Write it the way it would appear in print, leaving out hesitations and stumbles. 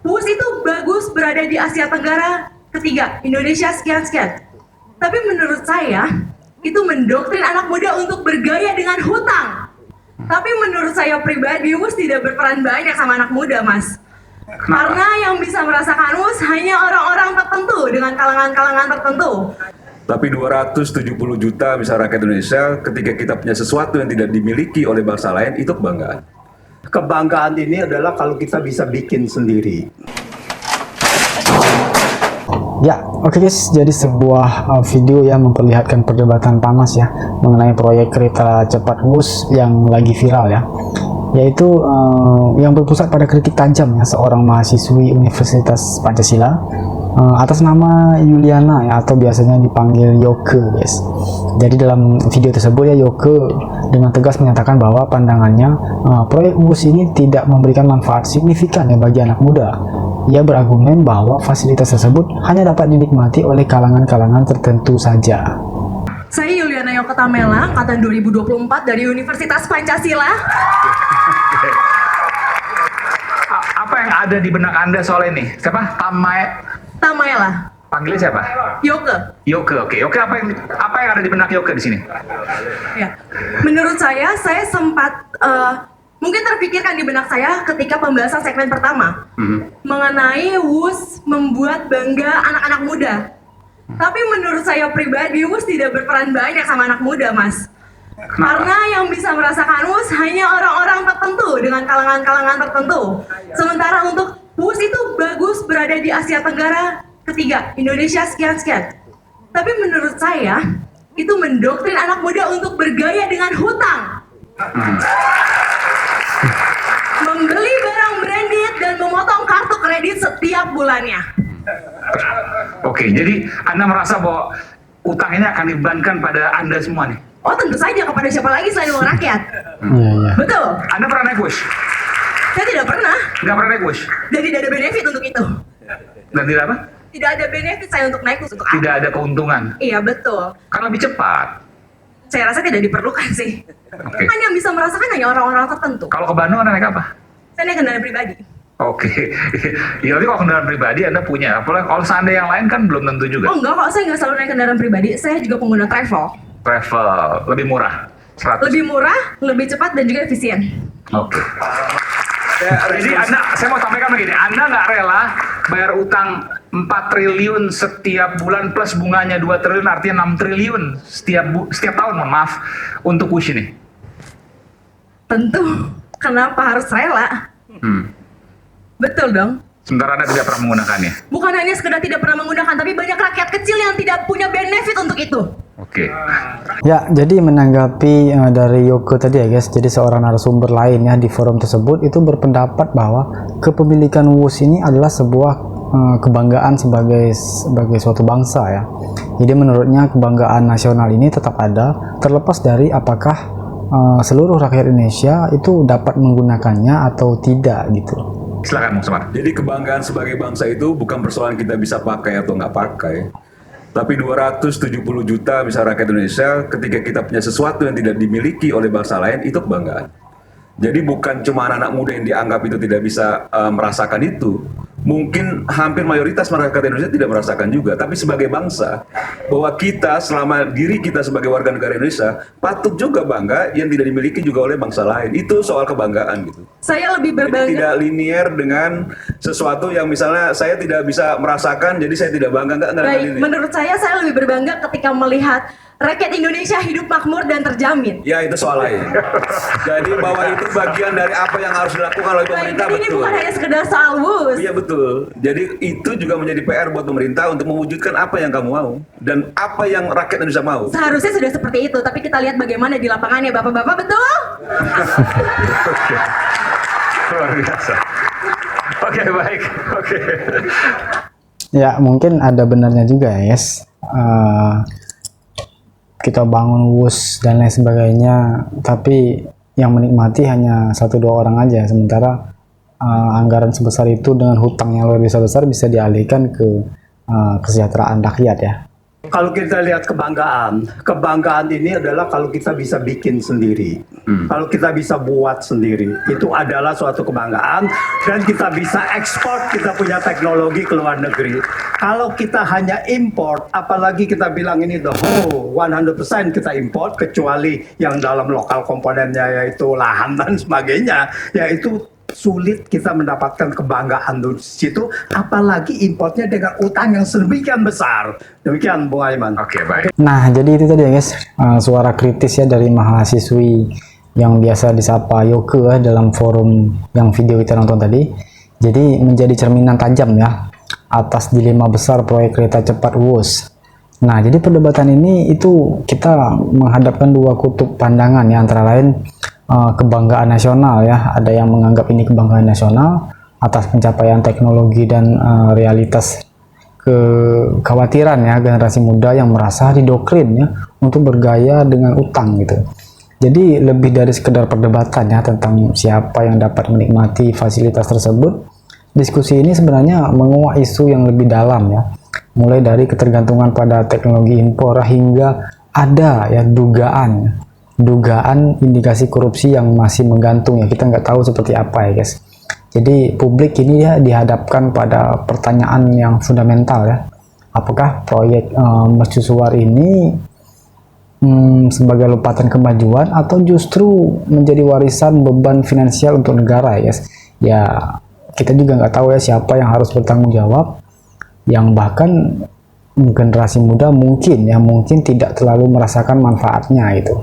WUS itu bagus berada di Asia Tenggara, ketiga, Indonesia sekian-sekian. Tapi menurut saya, itu mendoktrin anak muda untuk bergaya dengan hutang. Tapi menurut saya pribadi, WUS tidak berperan banyak sama anak muda, Mas. Karena yang bisa merasakan WUS hanya orang-orang tertentu dengan kalangan-kalangan tertentu. Tapi 270 juta bisa rakyat Indonesia ketika kita punya sesuatu yang tidak dimiliki oleh bangsa lain, itu kebanggaan. Kebanggaan ini adalah kalau kita bisa bikin sendiri. Ya, oke guys, jadi sebuah video yang memperlihatkan perdebatan panas ya mengenai proyek kereta cepat WUS yang lagi viral ya, yaitu yang berpusat pada kritik tajam ya seorang mahasiswi Universitas Pancasila atas nama Yuliana ya, atau biasanya dipanggil Yoke guys. Jadi dalam video tersebut ya, Yoke dengan tegas menyatakan bahwa pandangannya proyek WUS ini tidak memberikan manfaat signifikan ya bagi anak muda. Ia berargumen bahwa fasilitas tersebut hanya dapat dinikmati oleh kalangan-kalangan tertentu saja. Saya Yuliana Yoke Tamela, angkatan 2024 dari Universitas Pancasila. Apa yang ada di benak Anda soal ini? Siapa? Tamela. Panggilnya siapa? Yoke. Yoke, oke. Yoke, apa yang ada di benak Yoke di sini? Ya. Menurut saya sempat mungkin terpikirkan di benak saya ketika pembahasan segmen pertama mengenai WUS membuat bangga anak-anak muda. Tapi menurut saya pribadi, WUS tidak berperan banyak sama anak muda, Mas. Karena yang bisa merasakan WUS hanya orang-orang tertentu dengan kalangan-kalangan tertentu. Sementara untuk WUS itu bagus berada di Asia Tenggara, ketiga, Indonesia sekian-sekian. Tapi menurut saya, itu mendoktrin anak muda untuk bergaya dengan hutang. Membeli barang branded dan memotong kartu kredit setiap bulannya. Oke, jadi Anda merasa bahwa utang ini akan dibebankan pada Anda semua nih? Oh tentu saja, kepada siapa lagi selain uang rakyat. Betul. Anda pernah naik WUS? Saya tidak pernah. Nggak pernah naik WUS? Dan tidak ada benefit untuk itu. Dan tidak apa? Tidak ada benefit saya untuk naik WUS untuk Tidak ada keuntungan? Iya betul. Karena lebih cepat? Saya rasa tidak diperlukan sih. Oke. Kan yang bisa merasakan hanya orang-orang tertentu. Kalau ke Bandung Anda naik apa? Saya naik kendaraan pribadi. Oke. Ya, tapi kalau kendaraan pribadi Anda punya. Apalagi kalau seandainya yang lain kan belum tentu juga. Oh enggak, kalau saya nggak selalu naik kendaraan pribadi, saya juga pengguna travel. Travel, lebih murah? 100. Lebih murah, lebih cepat, dan juga efisien. Oke. Jadi saya mau sampaikan begini, Anda nggak rela bayar utang 4 triliun setiap bulan plus bunganya 2 triliun, artinya 6 triliun setiap tahun, maaf, untuk WUS ini? Tentu, kenapa harus rela? Betul dong. Sementara Anda tidak pernah menggunakannya? Bukan hanya sekedar tidak pernah menggunakan, tapi banyak rakyat kecil yang tidak punya benefit untuk itu. Oke. Ya, jadi menanggapi dari Yoke tadi ya guys, jadi seorang narasumber lainnya di forum tersebut itu berpendapat bahwa kepemilikan WUS ini adalah sebuah kebanggaan sebagai suatu bangsa ya. Jadi menurutnya kebanggaan nasional ini tetap ada terlepas dari apakah seluruh rakyat Indonesia itu dapat menggunakannya atau tidak gitu. Silakan, Bung Semar. Jadi kebanggaan sebagai bangsa itu bukan persoalan kita bisa pakai atau nggak pakai. Tapi 270 juta bisa rakyat Indonesia ketika kita punya sesuatu yang tidak dimiliki oleh bangsa lain, itu kebanggaan. Jadi bukan cuma anak-anak muda yang dianggap itu tidak bisa merasakan itu. Mungkin hampir mayoritas masyarakat Indonesia tidak merasakan juga. Tapi sebagai bangsa, bahwa kita selama diri kita sebagai warga negara Indonesia, patut juga bangga yang tidak dimiliki juga oleh bangsa lain. Itu soal kebanggaan gitu. Saya lebih Jadi berbangga. tidak linear dengan sesuatu yang misalnya saya tidak bisa merasakan, jadi saya tidak bangga. Enggak Baik, linear. menurut saya lebih berbangga ketika melihat rakyat Indonesia hidup makmur dan terjamin. Ya itu soal lain. Jadi bahwa itu bagian dari apa yang harus dilakukan oleh Baik, pemerintah, jadi ini betul. bukan hanya sekedar soal WUS. Iya betul. Jadi itu juga menjadi PR buat pemerintah untuk mewujudkan apa yang kamu mau dan apa yang rakyat Indonesia mau. Seharusnya sudah seperti itu, tapi kita lihat bagaimana di lapangannya, bapak-bapak, betul? Luar biasa. Oke, baik. Oke. Ya, mungkin ada benarnya juga ya guys. Kita bangun WUS dan lain sebagainya, tapi yang menikmati hanya 1-2 orang aja, sementara anggaran sebesar itu dengan hutang yang luar biasa besar bisa dialihkan ke kesejahteraan rakyat ya. Kalau kita lihat kebanggaan ini adalah kalau kita bisa bikin sendiri, kalau kita bisa buat sendiri, itu adalah suatu kebanggaan dan kita bisa ekspor, kita punya teknologi ke luar negeri. Kalau kita hanya import, apalagi kita bilang ini the whole 100% kita import, kecuali yang dalam lokal komponennya yaitu lahan dan sebagainya, yaitu sulit kita mendapatkan kebanggaan di situ, apalagi importnya dengan utang yang sedemikian besar. Demikian Bung Aiman. Oke, baik. Nah, jadi itu tadi ya guys, suara kritis ya dari mahasiswi yang biasa disapa Yoke ya, dalam forum yang video kita nonton tadi. Jadi menjadi cerminan tajam ya atas dilema besar proyek kereta cepat WUS. Nah, jadi perdebatan ini itu kita menghadapkan dua kutub pandangan ya, antara lain kebanggaan nasional ya. Ada yang menganggap ini kebanggaan nasional atas pencapaian teknologi dan realitas kekhawatiran ya generasi muda yang merasa didoktrin ya untuk bergaya dengan utang gitu. Jadi lebih dari sekedar perdebatan ya tentang siapa yang dapat menikmati fasilitas tersebut. Diskusi ini sebenarnya menguak isu yang lebih dalam ya, mulai dari ketergantungan pada teknologi impor hingga ada ya dugaan indikasi korupsi yang masih menggantung ya, kita nggak tahu seperti apa ya guys. Jadi publik ini ya dihadapkan pada pertanyaan yang fundamental ya, apakah proyek mercusuar ini sebagai lompatan kemajuan atau justru menjadi warisan beban finansial untuk negara ya guys. Ya kita juga nggak tahu ya siapa yang harus bertanggung jawab, yang bahkan generasi muda mungkin tidak terlalu merasakan manfaatnya itu.